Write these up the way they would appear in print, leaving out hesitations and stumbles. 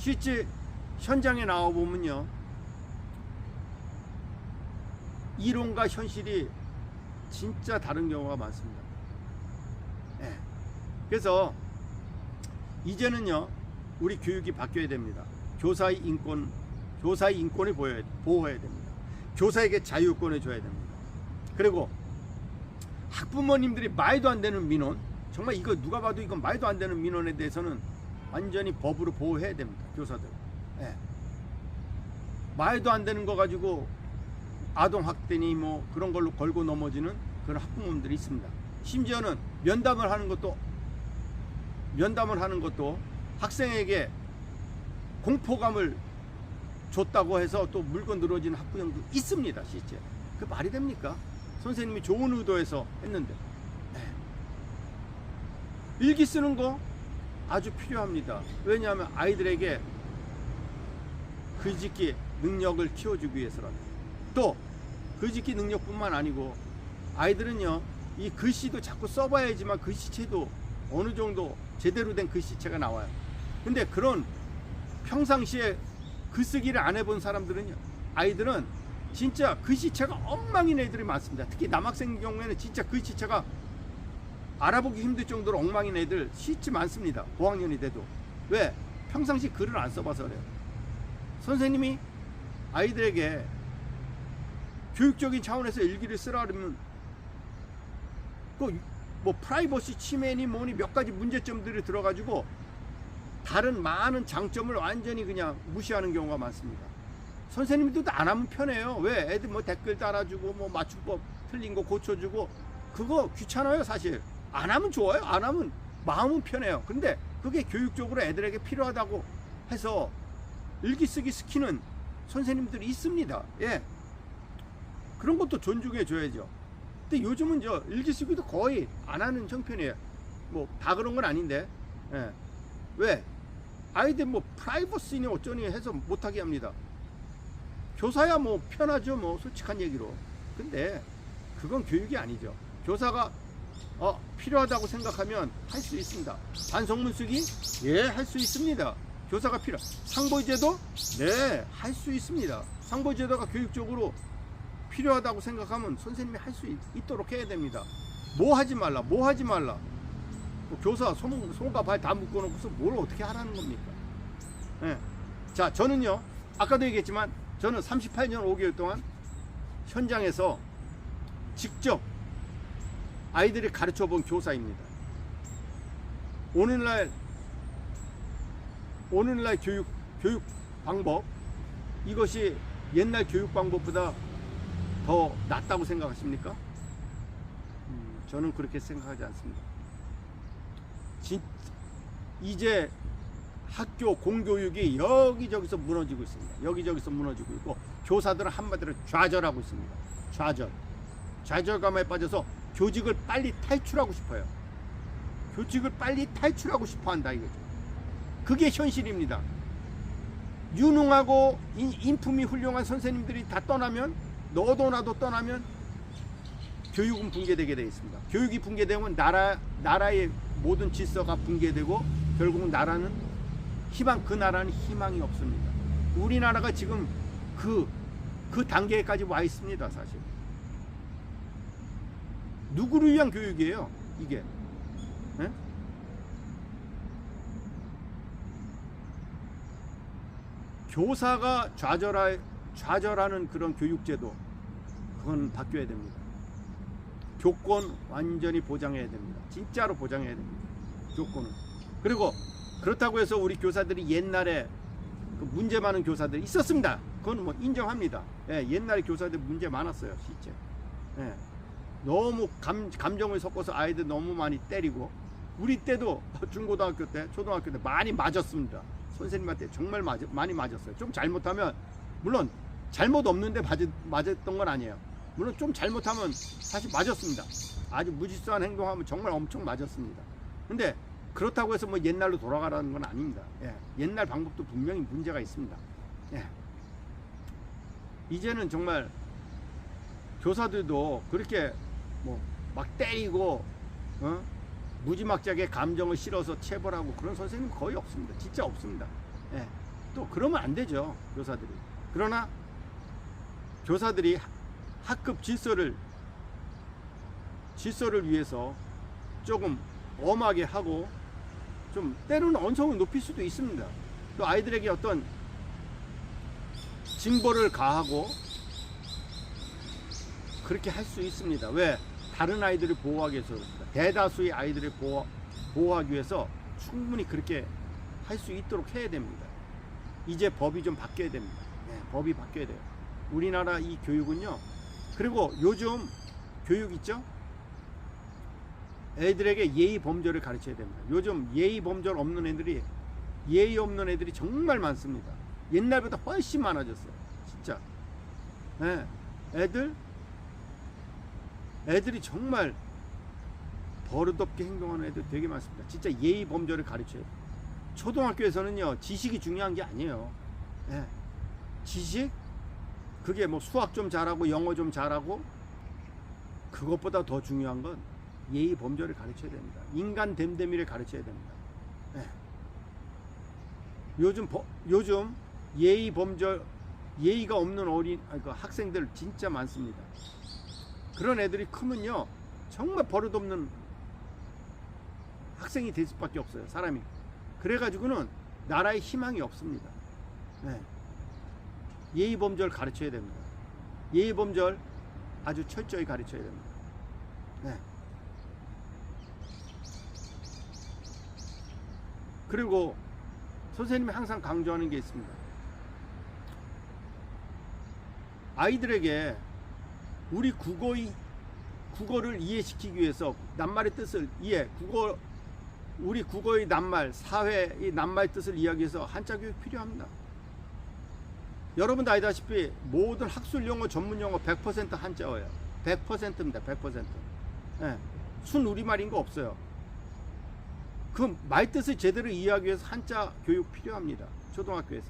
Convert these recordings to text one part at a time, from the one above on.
실제 현장에 나와 보면요, 이론과 현실이 진짜 다른 경우가 많습니다. 예. 그래서 이제는요, 우리 교육이 바뀌어야 됩니다. 교사의 인권을 보호해야 됩니다. 교사에게 자유권을 줘야 됩니다. 그리고 학부모님들이 말도 안 되는 민원, 정말 이거 누가 봐도 이건 말도 안 되는 민원에 대해서는 완전히 법으로 보호해야 됩니다. 교사들. 예. 말도 안 되는 거 가지고 아동학대니 뭐 그런 걸로 걸고 넘어지는 그런 학부모님들이 있습니다. 심지어는 면담을 하는 것도 학생에게 공포감을 줬다고 해서 또 물건 늘어지는 학부형도 있습니다. 실제. 그 말이 됩니까? 선생님이 좋은 의도에서 했는데. 일기 쓰는 거 아주 필요합니다. 왜냐하면 아이들에게 글짓기 능력을 키워주기 위해서랍니다. 또 글짓기 능력뿐만 아니고 아이들은요, 이 글씨도 자꾸 써봐야지만 글씨체도 어느 정도 제대로 된 글씨체가 나와요. 근데 그런 평상시에 글쓰기를 안 해본 사람들은요, 아이들은 진짜 글씨체가 엉망인 애들이 많습니다. 특히 남학생 경우에는 진짜 글씨체가 알아보기 힘들 정도로 엉망인 애들 실제 많습니다. 고학년이 돼도. 왜? 평상시 글을 안 써봐서 그래요. 선생님이 아이들에게 교육적인 차원에서 일기를 쓰라 그러면 그 뭐 프라이버시 침해니 뭐니 몇 가지 문제점들이 들어가지고 다른 많은 장점을 완전히 그냥 무시하는 경우가 많습니다. 선생님들도 안 하면 편해요. 왜? 애들 뭐 댓글 달아주고 뭐 맞춤법 틀린 거 고쳐주고 그거 귀찮아요. 사실 안 하면 좋아요. 안 하면 마음은 편해요. 근데 그게 교육적으로 애들에게 필요하다고 해서 일기 쓰기 시키는 선생님들이 있습니다. 예, 그런 것도 존중해 줘야죠. 근데 요즘은 저 일기 쓰기도 거의 안 하는 형편이에요. 뭐 다 그런 건 아닌데. 예. 왜? 아이들 뭐 프라이버시니 어쩌니 해서 못하게 합니다. 교사야 뭐 편하죠. 뭐 솔직한 얘기로. 근데 그건 교육이 아니죠. 교사가 필요하다고 생각하면 할 수 있습니다. 반성문 쓰기? 예, 할 수 있습니다. 교사가 상보제도? 네, 할 수 있습니다. 상보제도가 교육적으로 필요하다고 생각하면 선생님이 할 수 있도록 해야 됩니다. 뭐 하지 말라. 뭐 교사 손과 발 다 묶어놓고서 뭘 어떻게 하라는 겁니까? 예. 자, 저는요, 아까도 얘기했지만 저는 38년 5개월 동안 현장에서 직접 아이들을 가르쳐 본 교사입니다. 오늘날 교육 방법, 이것이 옛날 교육 방법보다 더 낫다고 생각하십니까? 저는 그렇게 생각하지 않습니다. 이제 학교 공교육이 여기저기서 무너지고 있습니다. 여기저기서 무너지고 있고 교사들은 한마디로 좌절하고 있습니다. 좌절감에 빠져서 교직을 빨리 탈출하고 싶어요. 교직을 빨리 탈출하고 싶어 한다 이거죠. 그게 현실입니다. 유능하고 인품이 훌륭한 선생님들이 다 떠나면, 너도 나도 떠나면 교육은 붕괴되게 되어 있습니다. 교육이 붕괴되면 나라의 모든 질서가 붕괴되고 결국은 그 나라는 희망이 없습니다. 우리나라가 지금 그 단계까지 와 있습니다. 사실 누구를 위한 교육이에요 이게? 네? 교사가 좌절하는 그런 교육제도, 그건 바뀌어야 됩니다. 교권 완전히 보장해야 됩니다. 진짜로 보장해야 됩니다. 교권은. 그리고 그렇다고 해서 우리 교사들이 옛날에 그 문제 많은 교사들이 있었습니다. 그건 뭐 인정합니다. 예, 옛날에 교사들 문제 많았어요, 실제. 예, 너무 감정을 섞어서 아이들 너무 많이 때리고, 우리 때도 중고등학교 때, 초등학교 때 많이 맞았습니다. 선생님한테 정말 많이 맞았어요. 좀 잘못하면, 물론 잘못 없는데 맞았던 건 아니에요. 물론 좀 잘못하면 사실 맞았습니다. 아주 무질서한 행동하면 정말 엄청 맞았습니다. 근데 그렇다고 해서 뭐 옛날로 돌아가라는 건 아닙니다. 예, 옛날 방법도 분명히 문제가 있습니다. 예. 이제는 정말 교사들도 그렇게 뭐 막 때리고 무지막지하게 감정을 실어서 체벌하고 그런 선생님 거의 없습니다. 진짜 없습니다. 예. 또 그러면 안 되죠, 교사들이. 그러나 교사들이 학급 질서를 위해서 조금 엄하게 하고 좀 때로는 언성을 높일 수도 있습니다. 또 아이들에게 어떤 징벌을 가하고 그렇게 할 수 있습니다. 왜? 다른 아이들을 보호하기 위해서 그렇습니다. 대다수의 아이들을 보호하기 위해서 충분히 그렇게 할 수 있도록 해야 됩니다. 이제 법이 좀 바뀌어야 됩니다. 네, 법이 바뀌어야 돼요. 우리나라 이 교육은요. 그리고 요즘 교육 있죠? 애들에게 예의 범절을 가르쳐야 됩니다. 요즘 예의 범절 없는 애들이, 예의 없는 애들이 정말 많습니다. 옛날보다 훨씬 많아졌어요. 진짜. 네, 애들이 정말 버릇없게 행동하는 애들 되게 많습니다. 진짜 예의 범절을 가르쳐야 돼요. 초등학교에서는요, 지식이 중요한 게 아니에요. 네. 지식? 그게 뭐 수학 좀 잘하고 영어 좀 잘하고, 그것보다 더 중요한 건 예의 범절을 가르쳐야 됩니다. 인간 됨됨이를 가르쳐야 됩니다. 네. 요즘 예의 범절, 예의가 없는 학생들 진짜 많습니다. 그런 애들이 크면요, 정말 버릇없는 학생이 될 수밖에 없어요, 사람이. 그래가지고는 나라에 희망이 없습니다. 네. 예의 범절 가르쳐야 됩니다. 예의 범절 아주 철저히 가르쳐야 됩니다. 네. 그리고 선생님이 항상 강조하는 게 있습니다. 아이들에게 우리 국어를 이해시키기 위해서 낱말의 뜻을 우리 국어의 낱말, 사회의 낱말 뜻을 이야기해서 한자 교육 필요합니다. 여러분도 알다시피 모든 학술 용어, 전문 용어 100% 한자어예요. 100%입니다. 100%. 네. 순 우리말인 거 없어요. 그 말뜻을 제대로 이해하기 위해서 한자 교육 필요합니다. 초등학교에서.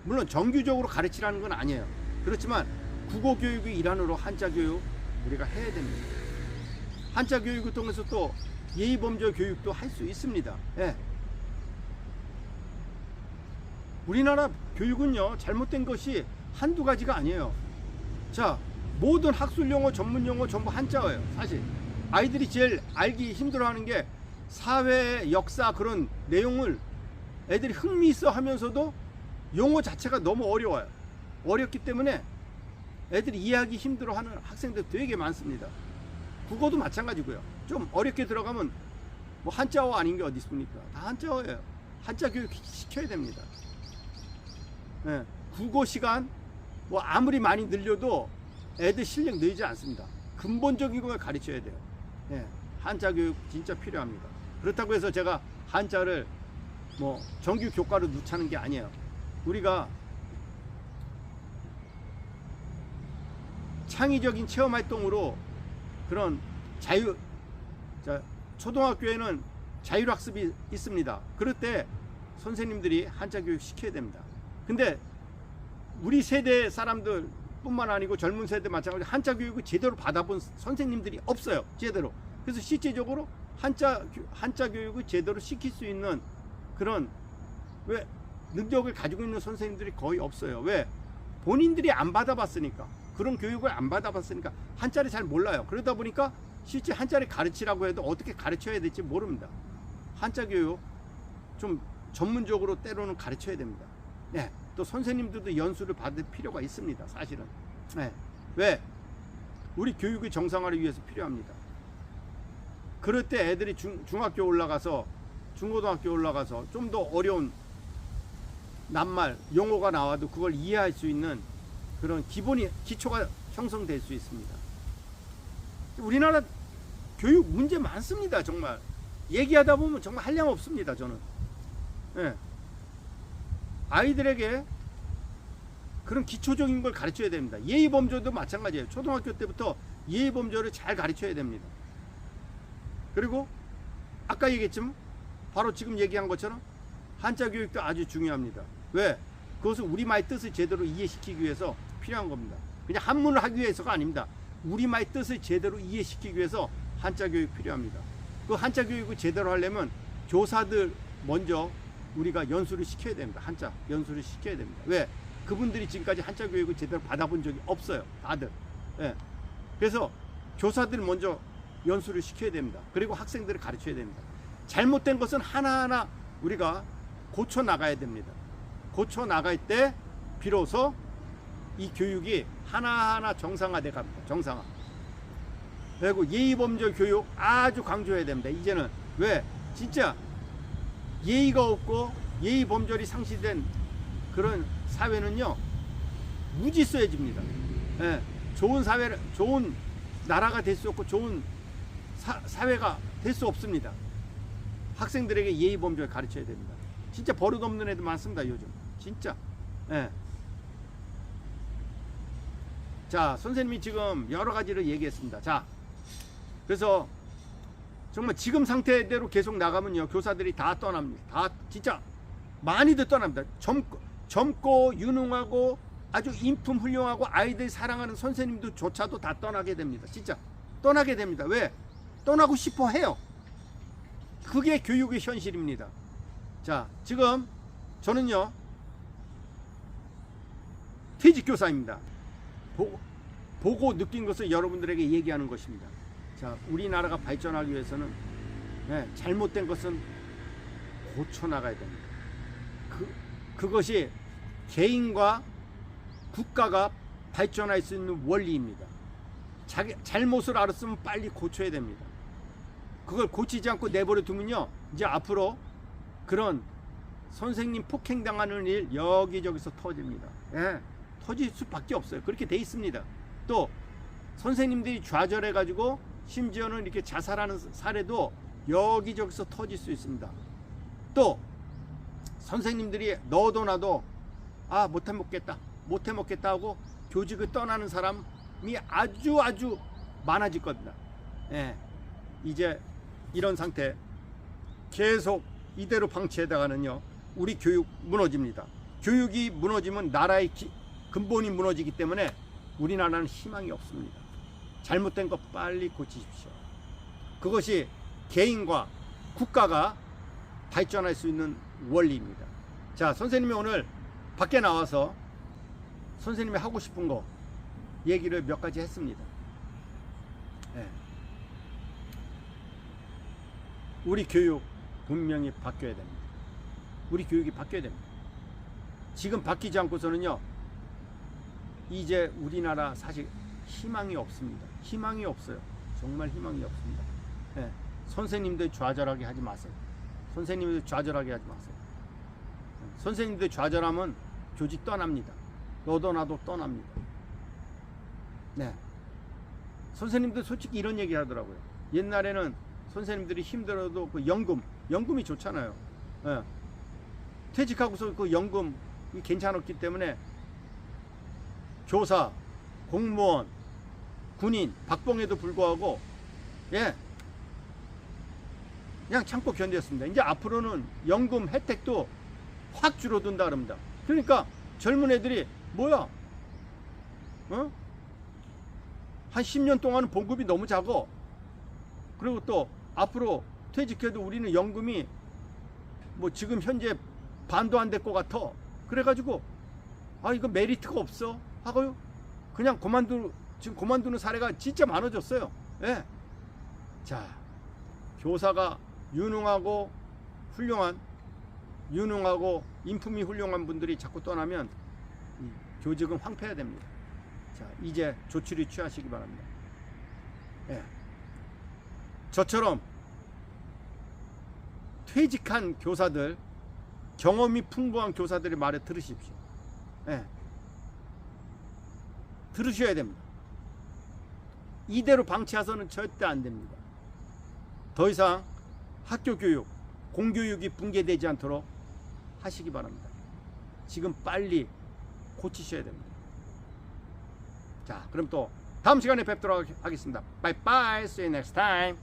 물론 정규적으로 가르치라는 건 아니에요. 그렇지만 국어 교육의 일환으로 한자 교육 우리가 해야 됩니다. 한자 교육을 통해서 또 예의 범절 교육도 할 수 있습니다. 예. 우리나라 교육은요, 잘못된 것이 한두 가지가 아니에요. 자, 모든 학술 용어, 전문 용어 전부 한자어예요. 사실 아이들이 제일 알기 힘들어하는 게 사회, 역사 그런 내용을 애들이 흥미있어 하면서도 용어 자체가 너무 어려워요. 어렵기 때문에 애들이 이해하기 힘들어하는 학생들 되게 많습니다. 국어도 마찬가지고요. 좀 어렵게 들어가면 뭐 한자어 아닌 게 어디 있습니까? 다 한자어예요. 한자 교육 시켜야 됩니다. 네. 국어 시간 뭐 아무리 많이 늘려도 애들 실력 늘지 않습니다. 근본적인 걸 가르쳐야 돼요. 네. 한자 교육 진짜 필요합니다. 그렇다고 해서 제가 한자를 뭐 정규 교과로 넣자는 게 아니에요. 우리가 창의적인 체험 활동으로 그런 초등학교에는 자율학습이 있습니다. 그럴 때 선생님들이 한자 교육 시켜야 됩니다. 근데 우리 세대 사람들 뿐만 아니고 젊은 세대 마찬가지로 한자 교육을 제대로 받아본 선생님들이 없어요. 제대로. 그래서 실제적으로 한자 교육을 제대로 시킬 수 있는 그런 능력을 가지고 있는 선생님들이 거의 없어요. 왜? 본인들이 안 받아봤으니까. 그런 교육을 안 받아봤으니까 한자를 잘 몰라요. 그러다 보니까 실제 한자를 가르치라고 해도 어떻게 가르쳐야 될지 모릅니다. 한자 교육 좀 전문적으로 때로는 가르쳐야 됩니다. 네. 또 선생님들도 연수를 받을 필요가 있습니다. 사실은. 네. 왜? 우리 교육의 정상화를 위해서 필요합니다. 그럴 때 애들이 중학교 올라가서 중고등학교 올라가서 좀 더 어려운 낱말, 용어가 나와도 그걸 이해할 수 있는 그런 기초가 형성될 수 있습니다. 우리나라 교육 문제 많습니다. 정말 얘기하다 보면 정말 한량 없습니다. 저는 아이들에게 그런 기초적인 걸 가르쳐야 됩니다. 예의범절도 마찬가지예요. 초등학교 때부터 예의범절을 잘 가르쳐야 됩니다. 그리고 아까 얘기했지만 바로 지금 얘기한 것처럼 한자 교육도 아주 중요합니다. 왜? 그것은 우리말 뜻을 제대로 이해시키기 위해서 필요한 겁니다. 그냥 한문을 하기 위해서가 아닙니다. 우리말 뜻을 제대로 이해시키기 위해서 한자 교육 필요합니다. 그 한자 교육을 제대로 하려면 교사들 먼저 우리가 연수를 시켜야 됩니다. 한자 연수를 시켜야 됩니다. 왜? 그분들이 지금까지 한자 교육을 제대로 받아본 적이 없어요. 다들. 예. 그래서 교사들 먼저 연수를 시켜야 됩니다. 그리고 학생들을 가르쳐야 됩니다. 잘못된 것은 하나하나 우리가 고쳐 나가야 됩니다. 고쳐 나갈 때 비로소 이 교육이 하나하나 정상화돼 갑니다. 정상화. 그리고 예의범절 교육 아주 강조해야 됩니다. 이제는 왜? 진짜 예의가 없고 예의범절이 상실된 그런 사회는요 무질서해집니다. 예, 좋은 사회를, 좋은 나라가 될 수 없고 좋은 사회가 될 수 없습니다. 학생들에게 예의범절 가르쳐야 됩니다. 진짜 버릇없는 애들 많습니다. 요즘 진짜. 예. 자, 선생님이 지금 여러 가지를 얘기했습니다. 자, 그래서 정말 지금 상태대로 계속 나가면요 교사들이 다 떠납니다. 다 진짜 많이들 떠납니다. 젊고 유능하고 아주 인품 훌륭하고 아이들 사랑하는 선생님들조차도 다 떠나게 됩니다. 진짜 떠나게 됩니다. 왜? 떠나고 싶어 해요. 그게 교육의 현실입니다. 자, 지금 저는요 퇴직교사입니다. 보고 느낀 것을 여러분들에게 얘기하는 것입니다. 자, 우리나라가 발전하기 위해서는 잘못된 것은 고쳐나가야 됩니다. 그것이 개인과 국가가 발전할 수 있는 원리입니다. 잘못을 알았으면 빨리 고쳐야 됩니다. 그걸 고치지 않고 내버려 두면요 이제 앞으로 그런 선생님 폭행당하는 일 여기저기서 터집니다. 예, 터질 수밖에 없어요. 그렇게 돼 있습니다. 또 선생님들이 좌절해 가지고 심지어는 이렇게 자살하는 사례도 여기저기서 터질 수 있습니다. 또 선생님들이 너도 나도 못해 먹겠다 하고 교직을 떠나는 사람이 아주 많아질 겁니다. 예, 이제 이런 상태 계속 이대로 방치하다가는요 우리 교육 무너집니다. 교육이 무너지면 나라의 근본이 무너지기 때문에 우리나라는 희망이 없습니다. 잘못된 거 빨리 고치십시오. 그것이 개인과 국가가 발전할 수 있는 원리입니다. 자, 선생님이 오늘 밖에 나와서 선생님이 하고 싶은 거 얘기를 몇 가지 했습니다. 네. 우리 교육 분명히 바뀌어야 됩니다. 우리 교육이 바뀌어야 됩니다. 지금 바뀌지 않고서는요 이제 우리나라 사실 희망이 없습니다. 희망이 없어요. 정말 희망이 없습니다. 네. 선생님들 좌절하게 하지 마세요. 선생님들 좌절하게 하지 마세요. 선생님들 좌절하면 교직 떠납니다. 너도 나도 떠납니다. 네. 선생님들 솔직히 이런 얘기 하더라고요. 옛날에는 선생님들이 힘들어도 그 연금이 좋잖아요. 네. 퇴직하고서 그 연금이 괜찮았기 때문에 교사, 공무원, 군인, 박봉에도 불구하고 그냥 참고 견뎠습니다. 이제 앞으로는 연금 혜택도 확 줄어든다 그럽니다. 그러니까 젊은 애들이 뭐야? 한 10년 동안은 봉급이 너무 작아. 그리고 또 앞으로 퇴직해도 우리는 연금이 뭐 지금 현재 반도 안 될 것 같아. 그래가지고 이거 메리트가 없어 하고요. 그냥 지금 그만두는 사례가 진짜 많아졌어요. 예. 자, 교사가 유능하고 인품이 훌륭한 분들이 자꾸 떠나면 교직은 황폐해야 됩니다. 자, 이제 조치를 취하시기 바랍니다. 예. 저처럼 퇴직한 교사들, 경험이 풍부한 교사들의 말을 들으십시오. 예. 들으셔야 됩니다. 이대로 방치해서는 절대 안 됩니다. 더 이상 학교 교육, 공교육이 붕괴되지 않도록 하시기 바랍니다. 지금 빨리 고치셔야 됩니다. 자, 그럼 또 다음 시간에 뵙도록 하겠습니다. Bye bye. See you next time.